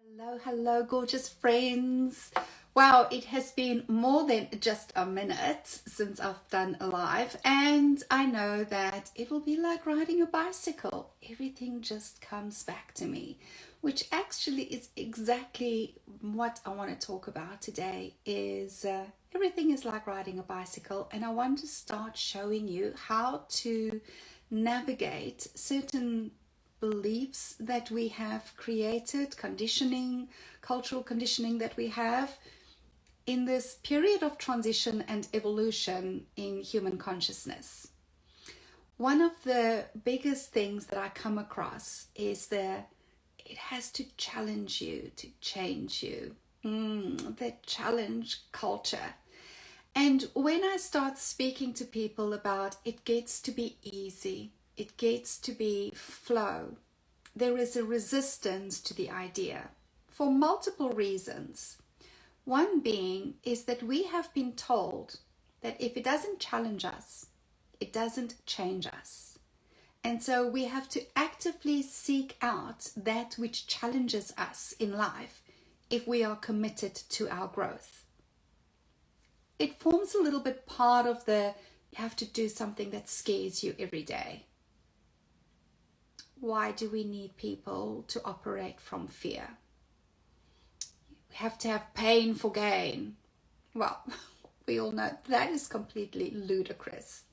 Hello, hello, gorgeous friends. Wow, it has been more than just a minute since I've done a live, and I know that it will be like riding a bicycle. Everything just comes back to me, which actually is exactly what I want to talk about today. Is everything is like riding a bicycle, and I want to start showing you how to navigate certain beliefs that we have created, conditioning, cultural conditioning that we have in this period of transition and evolution in human consciousness. One of the biggest things that I come across is it has to challenge you to change you. The challenge culture. And when I start speaking to people about it gets to be easy, it gets to be flow, there is a resistance to the idea for multiple reasons. One being is that we have been told that if it doesn't challenge us, it doesn't change us. And so we have to actively seek out that which challenges us in life if we are committed to our growth. It forms a little bit part of you have to do something that scares you every day. Why do we need people to operate from fear? We have to have pain for gain. Well, we all know that is completely ludicrous.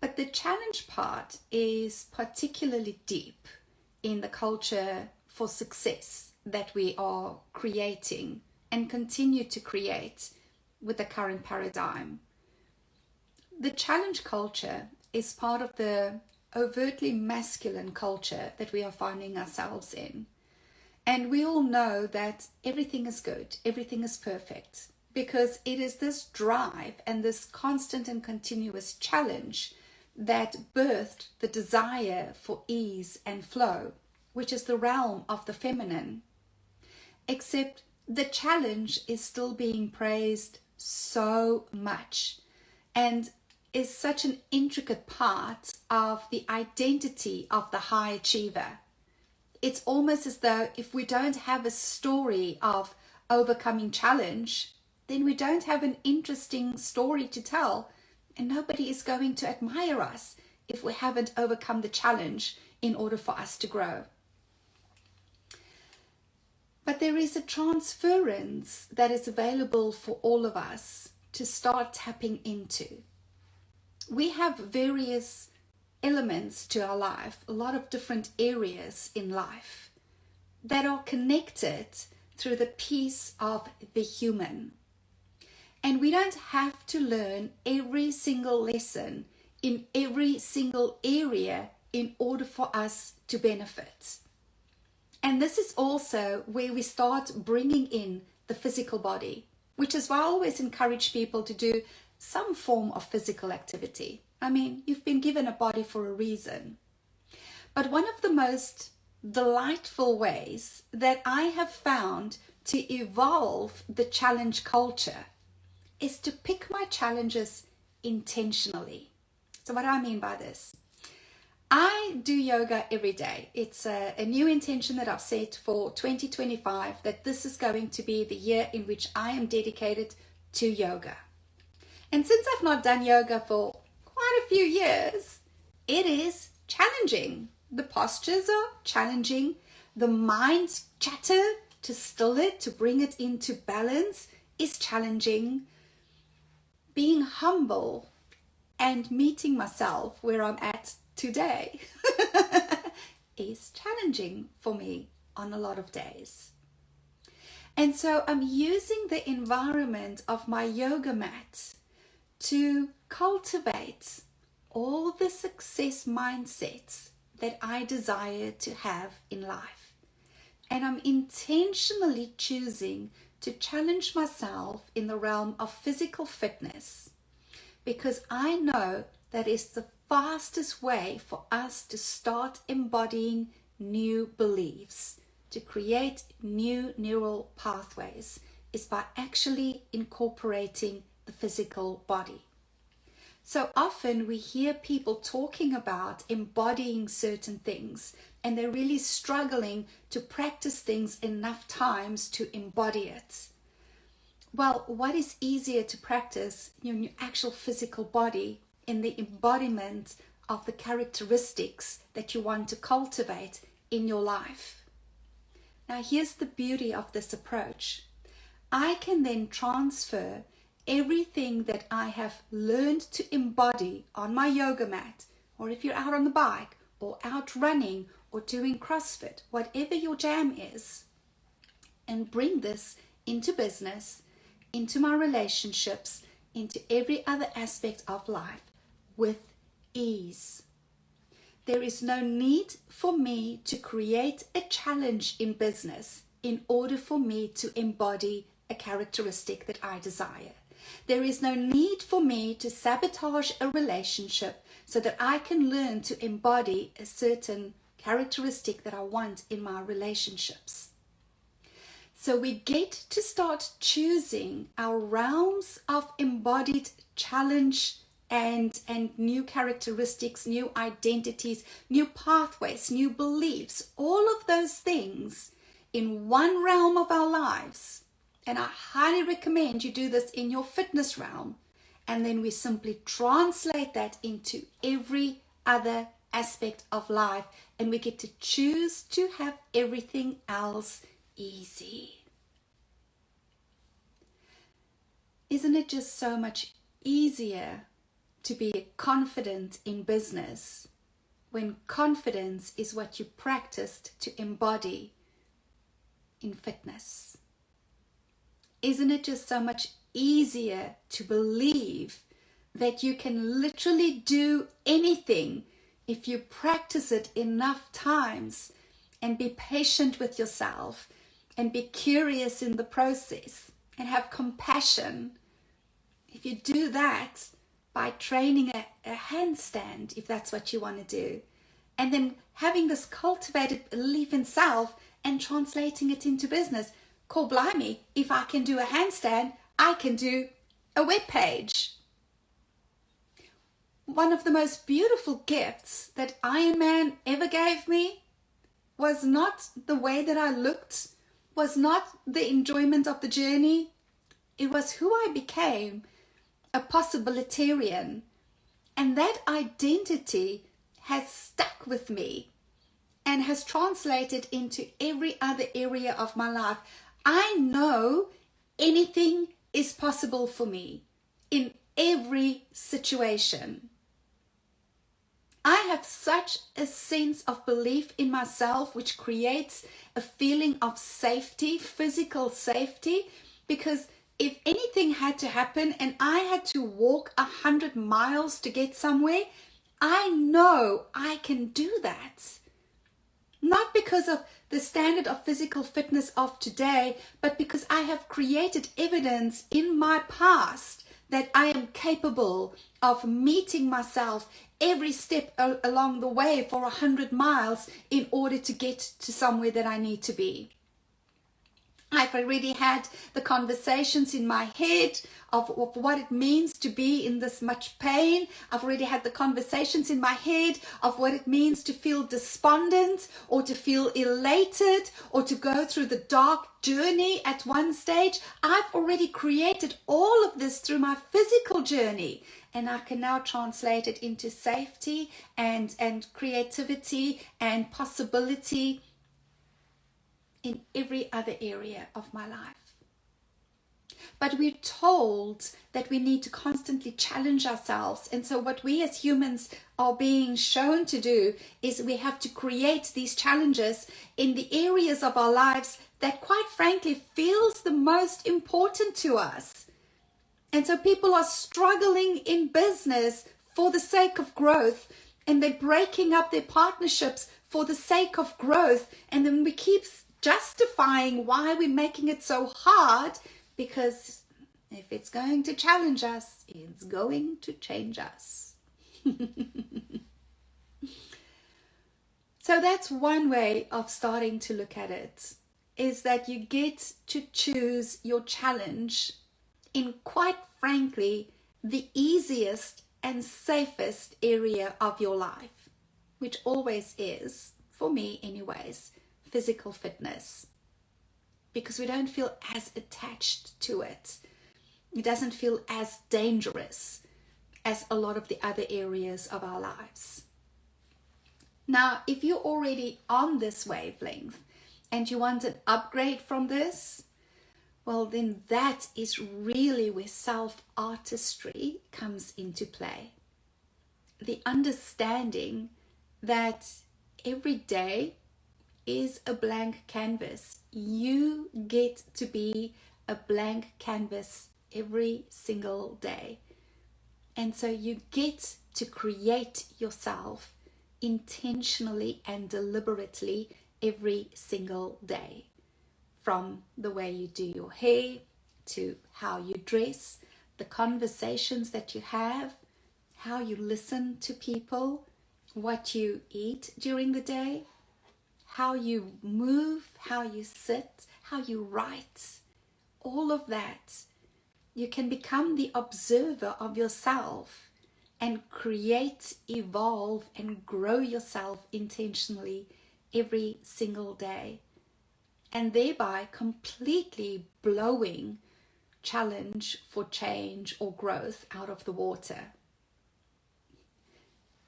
But the challenge part is particularly deep in the culture for success that we are creating and continue to create with the current paradigm. The challenge culture is part of the overtly masculine culture that we are finding ourselves in. And we all know that everything is good, everything is perfect, because it is this drive and this constant and continuous challenge that birthed the desire for ease and flow, which is the realm of the feminine. Except the challenge is still being praised so much and is such an intricate part of the identity of the high achiever. It's almost as though if we don't have a story of overcoming challenge, then we don't have an interesting story to tell, and nobody is going to admire us if we haven't overcome the challenge in order for us to grow. But there is a transference that is available for all of us to start tapping into. We have various elements to our life, a lot of different areas in life that are connected through the piece of the human. And we don't have to learn every single lesson in every single area in order for us to benefit. And this is also where we start bringing in the physical body, which is why I always encourage people to do some form of physical activity. I mean, you've been given a body for a reason. But one of the most delightful ways that I have found to evolve the challenge culture is to pick my challenges intentionally. So what do I mean by this? I do yoga every day. It's a new intention that I've set for 2025, that this is going to be the year in which I am dedicated to yoga. And since I've not done yoga for quite a few years, it is challenging. The postures are challenging. The mind chatter, to still it, to bring it into balance, is challenging. Being humble and meeting myself where I'm at today is challenging for me on a lot of days. And so I'm using the environment of my yoga mat to cultivate all the success mindsets that I desire to have in life. And I'm intentionally choosing to challenge myself in the realm of physical fitness, because I know that is the fastest way for us to start embodying new beliefs, to create new neural pathways, is by actually incorporating the physical body. So often we hear people talking about embodying certain things, and they're really struggling to practice things enough times to embody it. Well, what is easier to practice in your actual physical body, in the embodiment of the characteristics that you want to cultivate in your life? Now, here's the beauty of this approach. I can then transfer everything that I have learned to embody on my yoga mat, or if you're out on the bike, or out running, or doing CrossFit, whatever your jam is, and bring this into business, into my relationships, into every other aspect of life with ease. There is no need for me to create a challenge in business in order for me to embody a characteristic that I desire. There is no need for me to sabotage a relationship so that I can learn to embody a certain characteristic that I want in my relationships. So we get to start choosing our realms of embodied challenge and new characteristics, new identities, new pathways, new beliefs, all of those things in one realm of our lives. And I highly recommend you do this in your fitness realm. And then we simply translate that into every other aspect of life. And we get to choose to have everything else easy. Isn't it just so much easier to be confident in business when confidence is what you practiced to embody in fitness? Isn't it just so much easier to believe that you can literally do anything if you practice it enough times and be patient with yourself and be curious in the process and have compassion? If you do that by training a handstand, if that's what you want to do, and then having this cultivated belief in self and translating it into business, call blimey, if I can do a handstand, I can do a web page. One of the most beautiful gifts that Iron Man ever gave me was not the way that I looked, was not the enjoyment of the journey. It was who I became, a possibilitarian. And that identity has stuck with me and has translated into every other area of my life. I know anything is possible for me in every situation. I have such a sense of belief in myself, which creates a feeling of safety, physical safety, because if anything had to happen and I had to walk 100 miles to get somewhere, I know I can do that. Not because of the standard of physical fitness of today, but because I have created evidence in my past that I am capable of meeting myself every step along the way for 100 miles in order to get to somewhere that I need to be. I've already had the conversations in my head of what it means to be in this much pain. I've already had the conversations in my head of what it means to feel despondent or to feel elated or to go through the dark journey at one stage. I've already created all of this through my physical journey, and I can now translate it into safety and creativity and possibility in every other area of my life. But we're told that we need to constantly challenge ourselves. And so what we as humans are being shown to do is we have to create these challenges in the areas of our lives that, quite frankly, feels the most important to us. And so people are struggling in business for the sake of growth, and they're breaking up their partnerships for the sake of growth. And then we keep justifying why we're making it so hard, because if it's going to challenge us, it's going to change us. So that's one way of starting to look at it, is that you get to choose your challenge in, quite frankly, the easiest and safest area of your life, which always is, for me anyways, physical fitness. Because we don't feel as attached to it. It doesn't feel as dangerous as a lot of the other areas of our lives. Now, if you're already on this wavelength and you want an upgrade from this, well, then that is really where self-artistry comes into play. The understanding that every day is a blank canvas. You get to be a blank canvas every single day. And so you get to create yourself intentionally and deliberately every single day. From the way you do your hair, to how you dress, the conversations that you have, how you listen to people, what you eat during the day, how you move, how you sit, how you write, all of that. You can become the observer of yourself and create, evolve, and grow yourself intentionally every single day. And thereby completely blowing challenge for change or growth out of the water.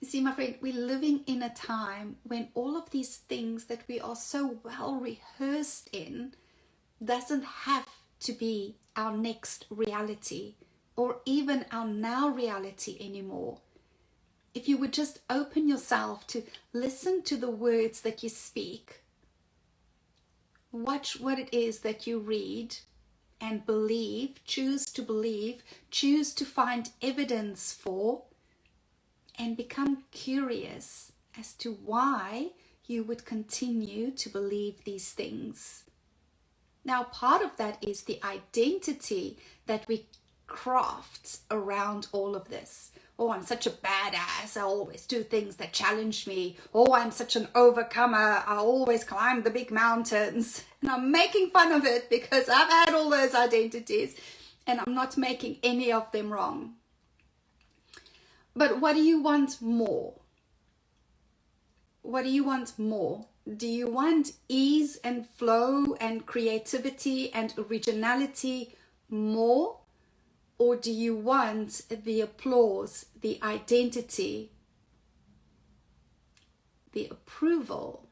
You see, my friend, we're living in a time when all of these things that we are so well rehearsed in doesn't have to be our next reality or even our now reality anymore. If you would just open yourself to listen to the words that you speak, watch what it is that you read and believe, choose to find evidence for, and become curious as to why you would continue to believe these things. Now, part of that is the identity that we craft around all of this. Oh, I'm such a badass. I always do things that challenge me. Oh, I'm such an overcomer. I always climb the big mountains. And I'm making fun of it because I've had all those identities and I'm not making any of them wrong. But what do you want more? What do you want more? Do you want ease and flow and creativity and originality more? Or do you want the applause, the identity, the approval,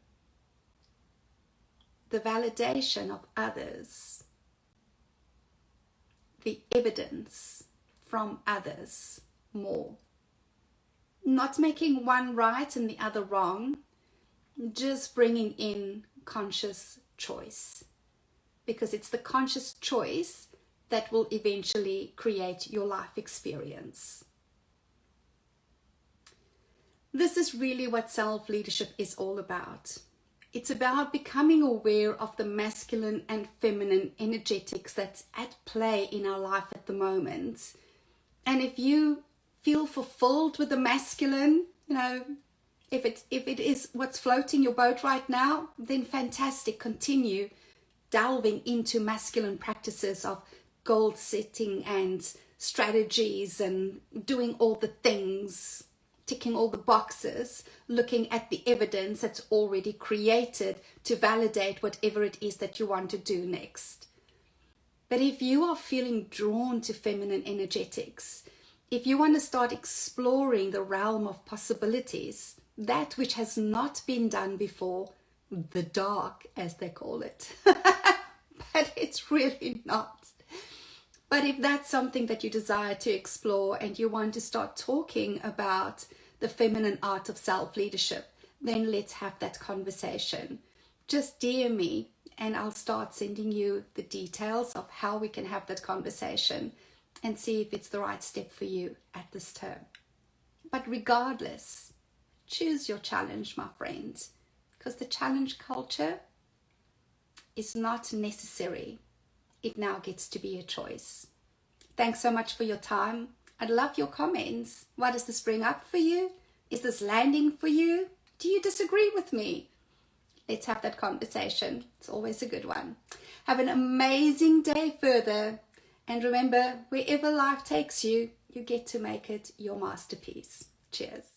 the validation of others, the evidence from others more? Not making one right and the other wrong, just bringing in conscious choice. Because it's the conscious choice that will eventually create your life experience. This is really what self-leadership is all about. It's about becoming aware of the masculine and feminine energetics that's at play in our life at the moment. And if you feel fulfilled with the masculine, if it is what's floating your boat right now, then fantastic. Continue delving into masculine practices of goal setting and strategies and doing all the things, ticking all the boxes, looking at the evidence that's already created to validate whatever it is that you want to do next. But if you are feeling drawn to feminine energetics, if you want to start exploring the realm of possibilities, that which has not been done before, the dark as they call it, but it's really not. But if that's something that you desire to explore and you want to start talking about the feminine art of self-leadership, then let's have that conversation. Just DM me and I'll start sending you the details of how we can have that conversation and see if it's the right step for you at this term. But regardless, choose your challenge, my friends, because the challenge culture is not necessary. It now gets to be a choice. Thanks so much for your time. I'd love your comments. What does this bring up for you? Is this landing for you? Do you disagree with me? Let's have that conversation. It's always a good one. Have an amazing day further. And remember, wherever life takes you, you get to make it your masterpiece. Cheers.